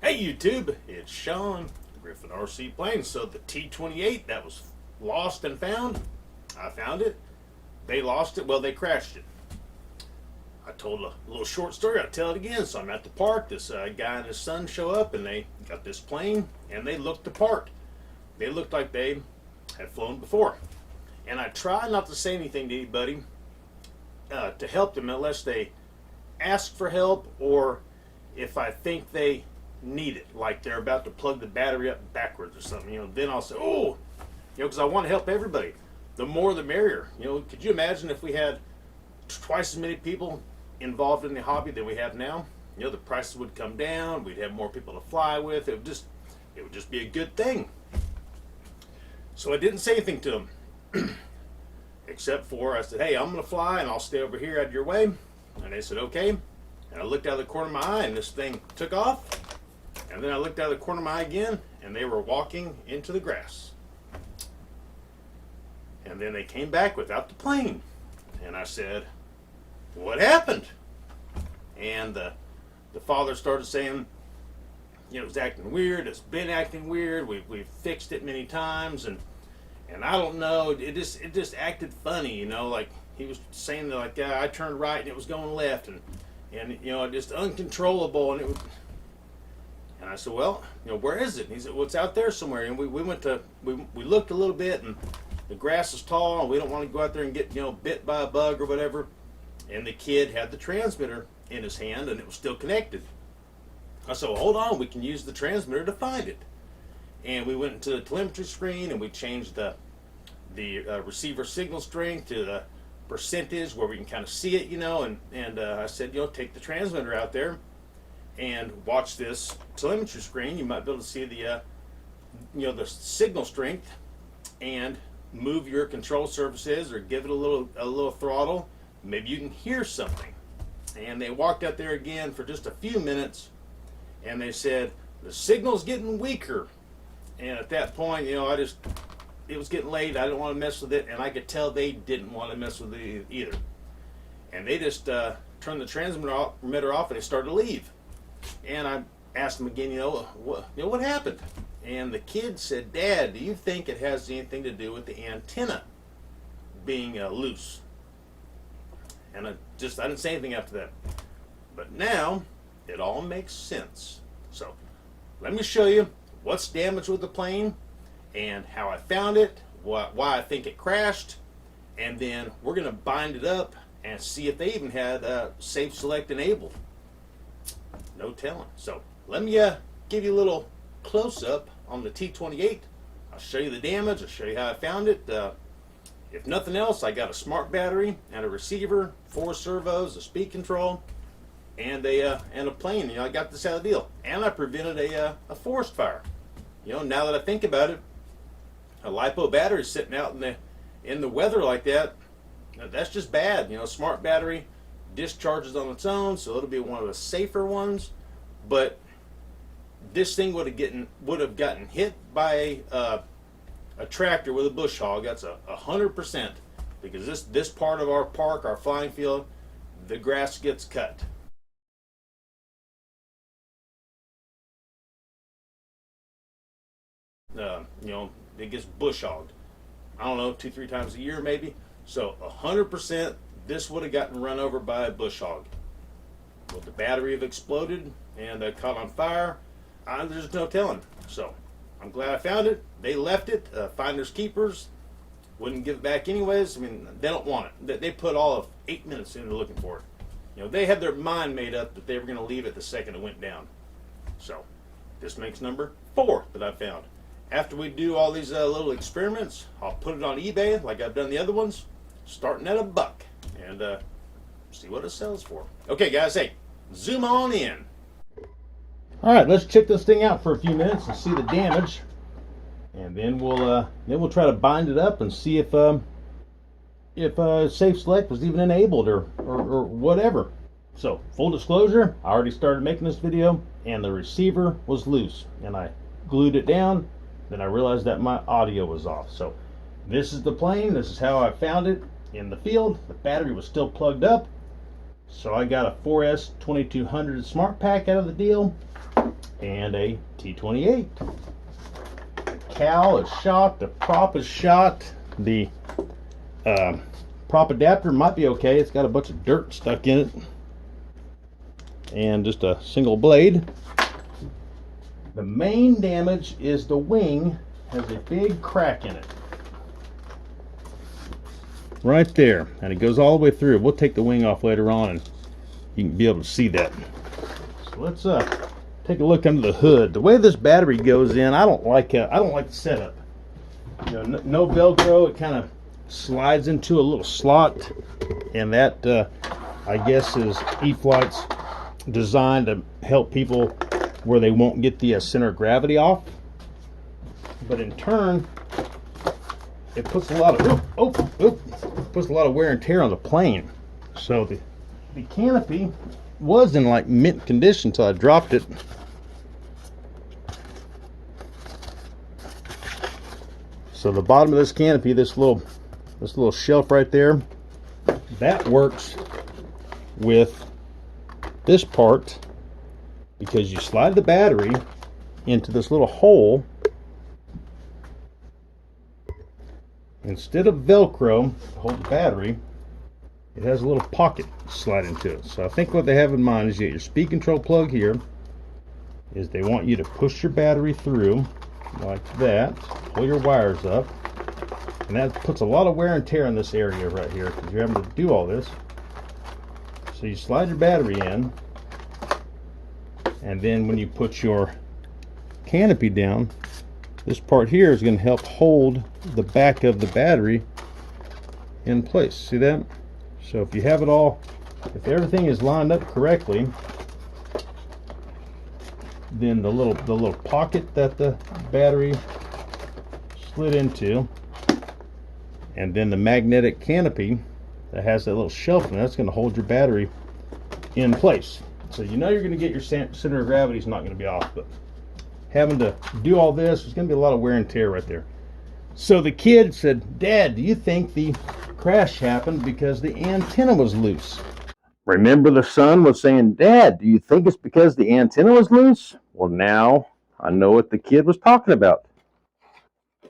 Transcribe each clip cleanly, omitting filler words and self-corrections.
Hey YouTube, it's Sean, Griffin RC Planes. So the T-28 that was lost and found, I found it. They lost it, well they crashed it. I told a little short story, I'll tell it again. So I'm at the park, this guy and his son show up and they got this plane and they looked the part. They looked like they had flown before. And I try not to say anything to anybody to help them unless they ask for help or if I think they need it, like they're about to plug the battery up backwards or something, then I'll say, oh, because I want to help everybody. The more the merrier. Could you imagine if we had twice as many people involved in the hobby than we have now? The prices would come down, we'd have more people to fly with, it would just be a good thing. So I didn't say anything to them, except for I said, hey, I'm going to fly and I'll stay over here out of your way. And they said, okay. And I looked out of the corner of my eye and this thing took off. And then I looked out of the corner of my eye again, and they were walking into the grass. And then they came back without the plane. And I said, what happened? And the father started saying, it was acting weird. It's been acting weird. We've fixed it many times, and I don't know. It just acted funny, like he was saying that, like, I turned right and it was going left, and just uncontrollable, and it was. And I said, well, where is it? And he said, well, it's out there somewhere. And we looked a little bit, and the grass is tall, and we don't want to go out there and get, bit by a bug or whatever. And the kid had the transmitter in his hand, and it was still connected. I said, well, hold on, we can use the transmitter to find it. And we went into the telemetry screen, and we changed the receiver signal strength to the percentage where we can kind of see it, and I said, take the transmitter out there and watch this telemetry screen. You might be able to see the the signal strength and move your control surfaces or give it a little throttle. Maybe you can hear something. And they walked out there again for just a few minutes, and they said the signal's getting weaker. And at that point, it was getting late. I didn't want to mess with it, and I could tell they didn't want to mess with it either. And they just turned the transmitter off, and they started to leave. And I asked him again, what happened? And the kid said, Dad, do you think it has anything to do with the antenna being loose? And I didn't say anything after that. But now it all makes sense. So let me show you what's damaged with the plane and how I found it, why I think it crashed, and then we're going to bind it up and see if they even had Safe Select enabled. No telling. So let me give you a little close-up on the T-28. I'll show you the damage. I'll show you how I found it. If nothing else, I got a smart battery and a receiver, 4 servos, a speed control, and a plane. I got this out of the deal, and I prevented a forest fire. Now that I think about it, a LiPo battery sitting out in the weather like that, that's just bad. Smart battery discharges on its own, so it'll be one of the safer ones. But this thing would have gotten hit by a tractor with a bush hog. That's 100%, because this part of our park, our flying field, the grass gets cut. It gets bush hogged. I don't know, 2-3 times a year maybe. So 100%. This would have gotten run over by a bush hog. Would the battery have exploded and caught on fire? There's no telling. So I'm glad I found it. They left it. Finders keepers. Wouldn't give it back anyways. They don't want it. They put all of 8 minutes into looking for it. They had their mind made up that they were going to leave it the second it went down. So this makes number 4 that I found. After we do all these little experiments, I'll put it on eBay like I've done the other ones, starting at $1. And see what it sells for. Okay, guys, hey, zoom on in. All right, let's check this thing out for a few minutes and see the damage, and then we'll try to bind it up and see if Safe Select was even enabled or whatever. So, full disclosure, I already started making this video, and the receiver was loose, and I glued it down. Then I realized that my audio was off. So, this is the plane. This is how I found it in the field. The battery was still plugged up, so I got a 4S 2200 smart pack out of the deal, and a T-28. The cowl is shot, the prop is shot, the prop adapter might be okay. It's got a bunch of dirt stuck in it, and just a single blade. The main damage is the wing has a big crack in it. Right there, and it goes all the way through. We'll take the wing off later on and you can be able to see that. So let's take a look under the hood. The way this battery goes in, I don't like the setup. You know, no Velcro. It kind of slides into a little slot, and that I guess is E-flite's designed to help people where they won't get the center of gravity off. But in turn, it puts a lot of puts a lot of wear and tear on the plane. So the canopy was in like mint condition until I dropped it. So the bottom of this canopy, this little shelf right there, that works with this part, because you slide the battery into this little hole. Instead of Velcro to hold the battery, it has a little pocket slide into it. So I think what they have in mind is you get your speed control plug here. Is they want you to push your battery through like that, pull your wires up, and that puts a lot of wear and tear in this area right here because you're having to do all this. So you slide your battery in, and then when you put your canopy down, this part here is going to help hold the back of the battery in place. See that? So if you have it all, if everything is lined up correctly, then the little pocket that the battery slid into, and then the magnetic canopy that has that little shelf in it, that's going to hold your battery in place. So you know you're going to get your center of gravity is not going to be off, but having to do all this, there's going to be a lot of wear and tear right there. So the kid said, "Dad, do you think the crash happened because the antenna was loose?" Remember, the son was saying, "Dad, do you think it's because the antenna was loose?" Well, now I know what the kid was talking about.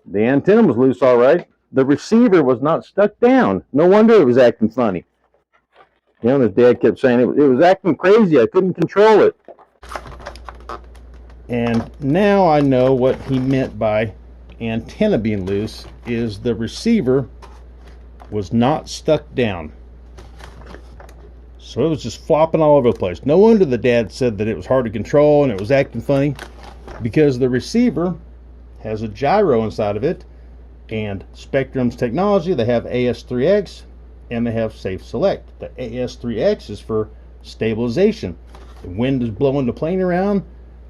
The antenna was loose, all right. The receiver was not stuck down. No wonder it was acting funny. You know, his dad kept saying it was acting crazy. I couldn't control it. And now I know what he meant by antenna being loose is the receiver was not stuck down. So it was just flopping all over the place. No wonder the dad said that it was hard to control and it was acting funny, because the receiver has a gyro inside of it, and Spectrum's technology, they have AS3X and they have Safe Select. The AS3X is for stabilization. The wind is blowing the plane around,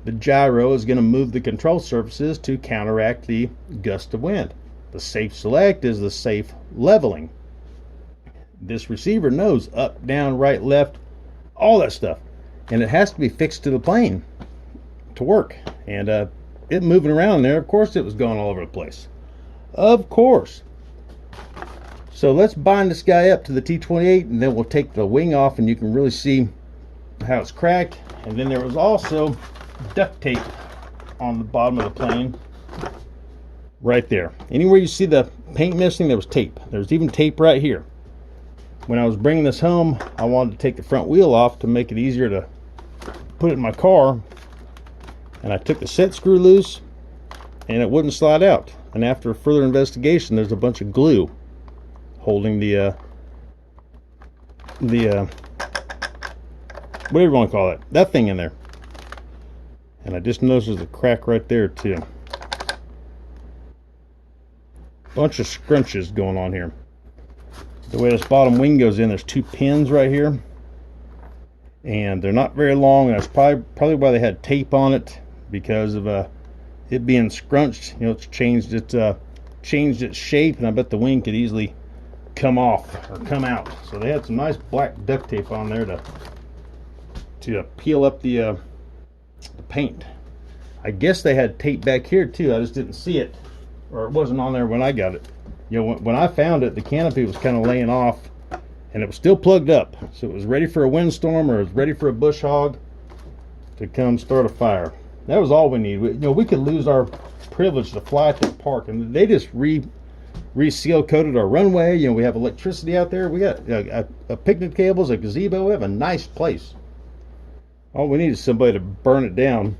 the gyro is going to move the control surfaces to counteract the gust of wind. The Safe Select is the safe leveling. This receiver knows up, down, right, left, all that stuff, and it has to be fixed to the plane to work. And it moving around there, of course it was going all over the place, of course. So let's bind this guy up to the T-28, and then we'll take the wing off and you can really see how it's cracked. And then there was also duct tape on the bottom of the plane right there. Anywhere you see the paint missing, there was tape. There's even tape right here. When I was bringing this home, I wanted to take the front wheel off to make it easier to put it in my car, and I took the set screw loose and it wouldn't slide out. And after further investigation, there's a bunch of glue holding the whatever you want to call it, that thing in there. And I just noticed there's a crack right there too. Bunch of scrunches going on here. The way this bottom wing goes in, there's two pins right here, and they're not very long, and that's probably why they had tape on it, because of it being scrunched. You know, it's changed its shape, and I bet the wing could easily come off or come out. So they had some nice black duct tape on there to peel up the paint. I guess they had tape back here too. I just didn't see it, or it wasn't on there when I got it. You know, when I found it, the canopy was kind of laying off, and it was still plugged up. So it was ready for a windstorm, or it was ready for a bush hog to come start a fire. That was all we need. We could lose our privilege to fly at the park, and they just reseal coated our runway. We have electricity out there. We got a picnic tables, a gazebo. We have a nice place. All we need is somebody to burn it down.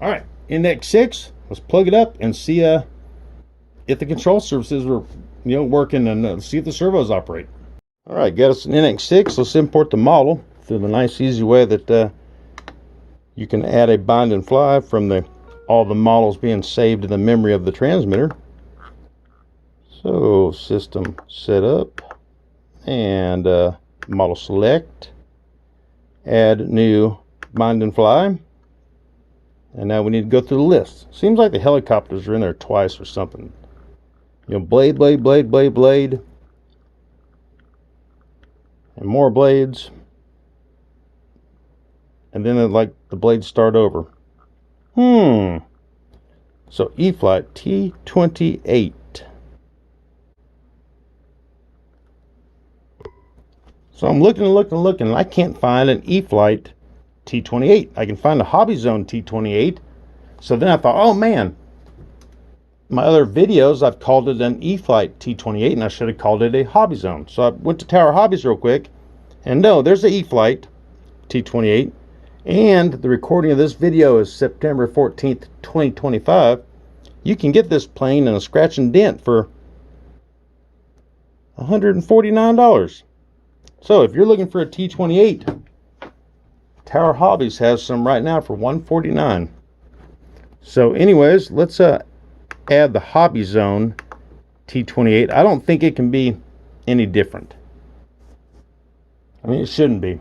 All right, NX6. Let's plug it up and see if the control surfaces are working, and see if the servos operate. All right, got us an NX6. Let's import the model through the nice easy way that you can add a bind and fly from all the models being saved in the memory of the transmitter. So system setup and model select, add new bind and fly, and now we need to go through the list. Seems like the helicopters are in there twice or something. Blade, blade, blade, blade, blade, and more blades, and then the blades start over. So E-flite T-28. So I'm looking and looking and looking, and I can't find an E-flite T-28. I can find a Hobby Zone T-28. So then I thought, oh man, my other videos I've called it an E-flite T-28, and I should have called it a Hobby Zone. So I went to Tower Hobbies real quick, and no, there's the E-flite T-28, and the recording of this video is September 14th, 2025. You can get this plane in a scratch and dent for $149. So if you're looking for a T-28, Tower Hobbies has some right now for $149. So anyways, let's add the Hobby Zone T-28. I don't think it can be any different. I mean, it shouldn't be.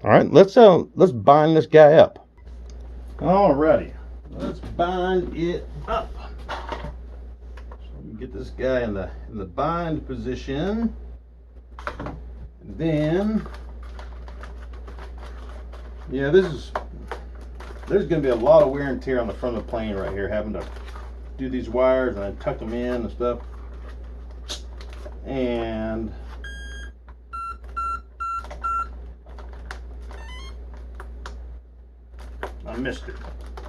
All right, let's bind this guy up. Alrighty, let's bind it up. Get this guy in the bind position, and then there's going to be a lot of wear and tear on the front of the plane right here, having to do these wires and then tuck them in and stuff. And I missed it.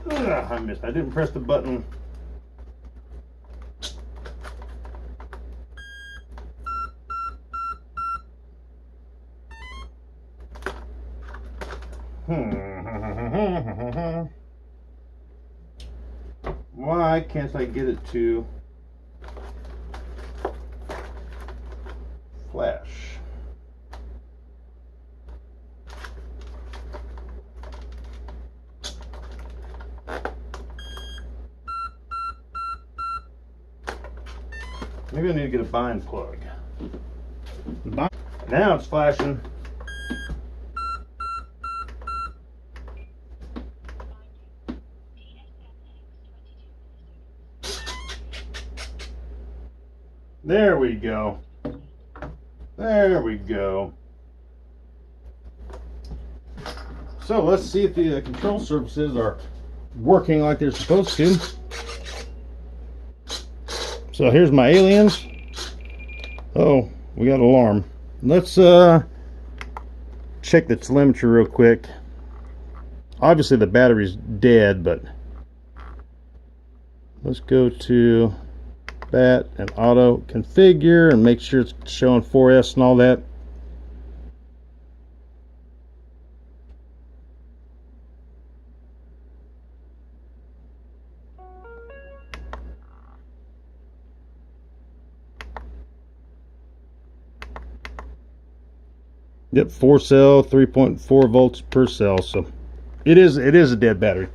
I didn't press the button. Why can't I get it to flash? Maybe I need to get a bind plug. Now it's flashing. There we go. There we go. So let's see if the control surfaces are working like they're supposed to. So here's my aliens. Oh, we got an alarm. Let's check the telemetry real quick. Obviously the battery's dead, but let's go to that and auto configure and make sure it's showing 4S and all that. Yep, 4 cell, 3.4 volts per cell. So it is a dead battery.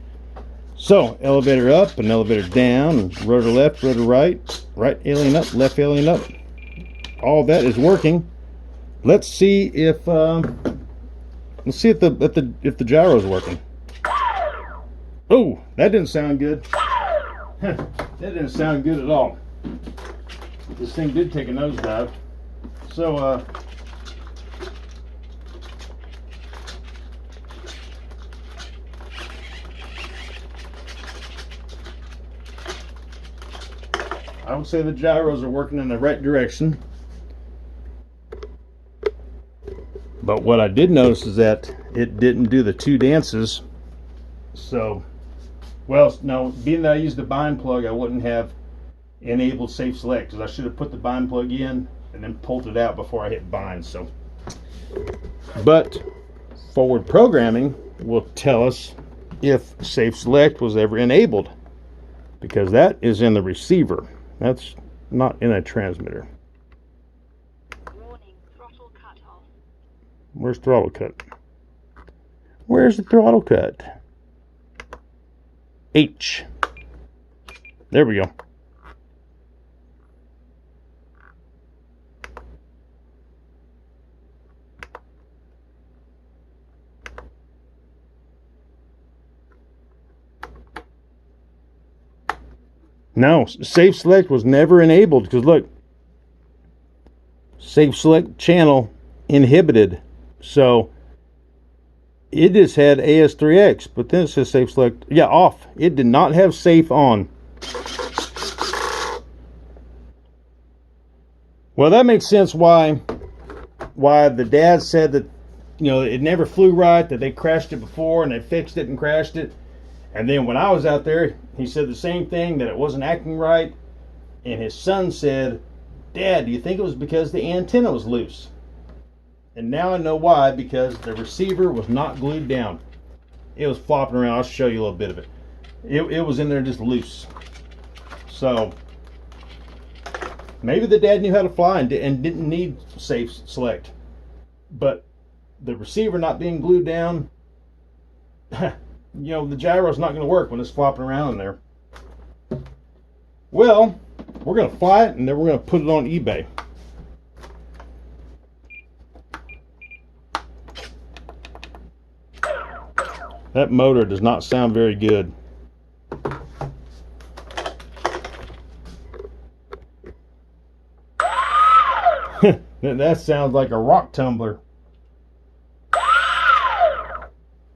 So elevator up and elevator down, and rotor left, rotor right, right alien up, left alien up. All that is working. Let's see if the gyro is working. Oh, that didn't sound good. That didn't sound good at all. This thing did take a nosedive. So I would say the gyros are working in the right direction. But what I did notice is that it didn't do the 2 dances. So, well, no, being that I used the bind plug, I wouldn't have enabled safe select, because I should have put the bind plug in and then pulled it out before I hit bind. So, but forward programming will tell us if safe select was ever enabled, because that is in the receiver. That's not in a transmitter. Warning, throttle cut off. Where's throttle cut? Where's the throttle cut? H. There we go. No, safe select was never enabled, because look, safe select channel inhibited. So it just had AS3X, but then it says safe select, yeah, off. It did not have safe on. Well, that makes sense why the dad said that, you know, it never flew right, that they crashed it before and they fixed it and crashed it. And then when I was out there, he said the same thing, that it wasn't acting right. And his son said, Dad, do you think it was because the antenna was loose? And now I know why, because the receiver was not glued down. It was flopping around. I'll show you a little bit of it. It was in there just loose. So maybe the dad knew how to fly and didn't need safe select. But the receiver not being glued down, you know, the gyro's not going to work when it's flopping around in there. Well, we're going to fly it, and then we're going to put it on eBay. That motor does not sound very good. That sounds like a rock tumbler.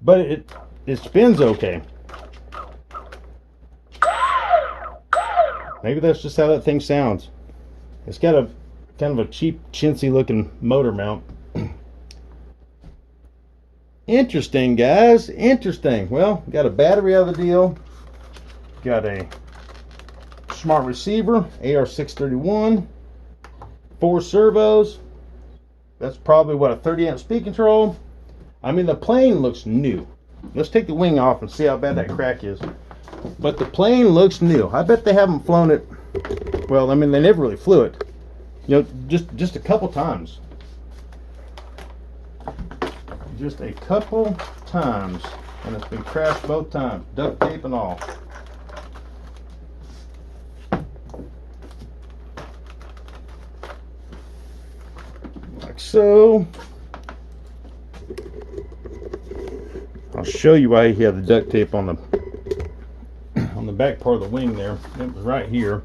But it spins okay. Maybe that's just how that thing sounds. It's got a kind of a cheap, chintzy looking motor mount. Interesting, guys. Interesting. Well, got a battery out of the deal. Got a smart receiver, AR631. 4 servos. That's probably what, a 30 amp speed control. I mean, the plane looks new. Let's take the wing off and see how bad that crack is. But the plane looks new. I bet they haven't flown it. Well, I mean, they never really flew it. You know, just a couple times. Just a couple times. And it's been crashed both times. Duct tape and all. Like so. I'll show you why he had the duct tape on the back part of the wing there. It was right here.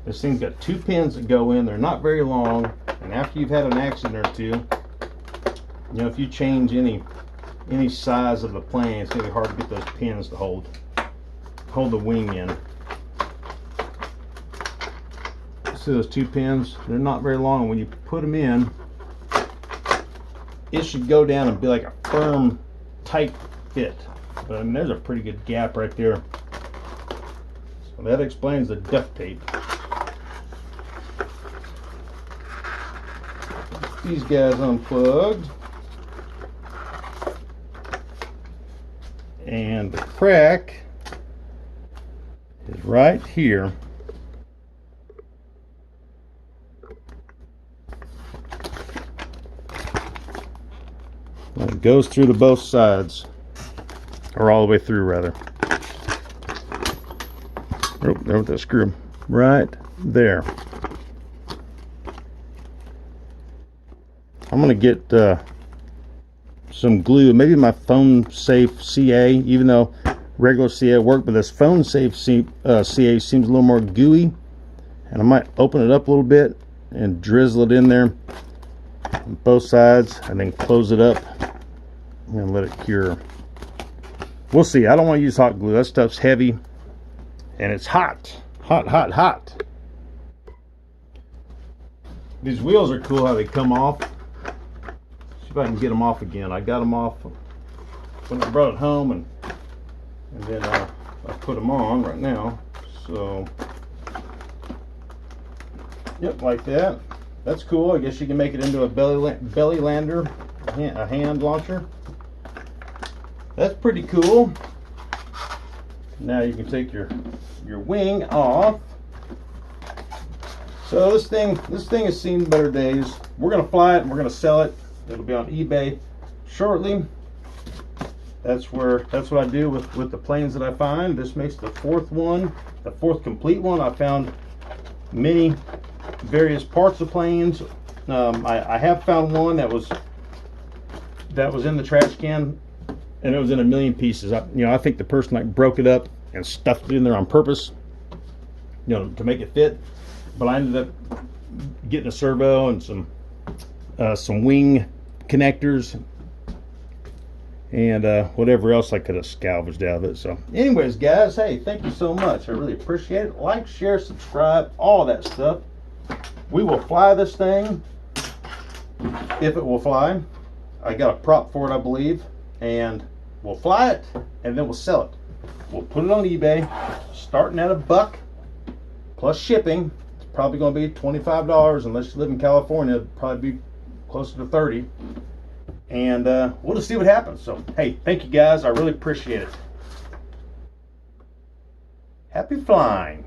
This thing's got 2 pins that go in. They're not very long, and after you've had an accident or two, you know, if you change any size of the plane, it's gonna be hard to get those pins to hold the wing in. See those 2 pins? They're not very long. When you put them in, it should go down and be like a firm, tight fit. But I mean, there's a pretty good gap right there. So that explains the duct tape. These guys unplugged. And the crack is right here. And it goes through to both sides, or all the way through rather. Oh, there with that screw. Right there. I'm gonna get some glue, maybe my phone safe CA, even though regular CA worked, but this phone safe CA seems a little more gooey, and I might open it up a little bit and drizzle it in there on both sides, and then close it up and let it cure. We'll see. I don't want to use hot glue. That stuff's heavy and it's hot. Hot. These wheels are cool how they come off. if I can get them off again. I got them off when I brought it home, and then I put them on right now. So, yep, like that. That's cool. I guess you can make it into a belly lander, a hand launcher. That's pretty cool. Now you can take your wing off. So this thing has seen better days. We're gonna fly it and we're gonna sell it. It'll be on eBay shortly. That's what I do with the planes that I find. This makes the fourth one, the fourth complete one. I found many various parts of planes. I have found one that was in the trash can, and it was in a million pieces. I think the person like broke it up and stuffed it in there on purpose, to make it fit. But I ended up getting a servo and some wing connectors and whatever else I could have salvaged out of it. So anyways, guys, hey, thank you so much. I really appreciate it. Like, share, subscribe, all that stuff. We will fly this thing if it will fly. I got a prop for it, I believe, and we'll fly it and then we'll sell it. We'll put it on eBay, starting at $1 plus shipping. It's probably going to be $25 unless you live in California. It'd probably be closer to 30. And we'll just see what happens. So, hey, thank you guys. I really appreciate it. Happy flying.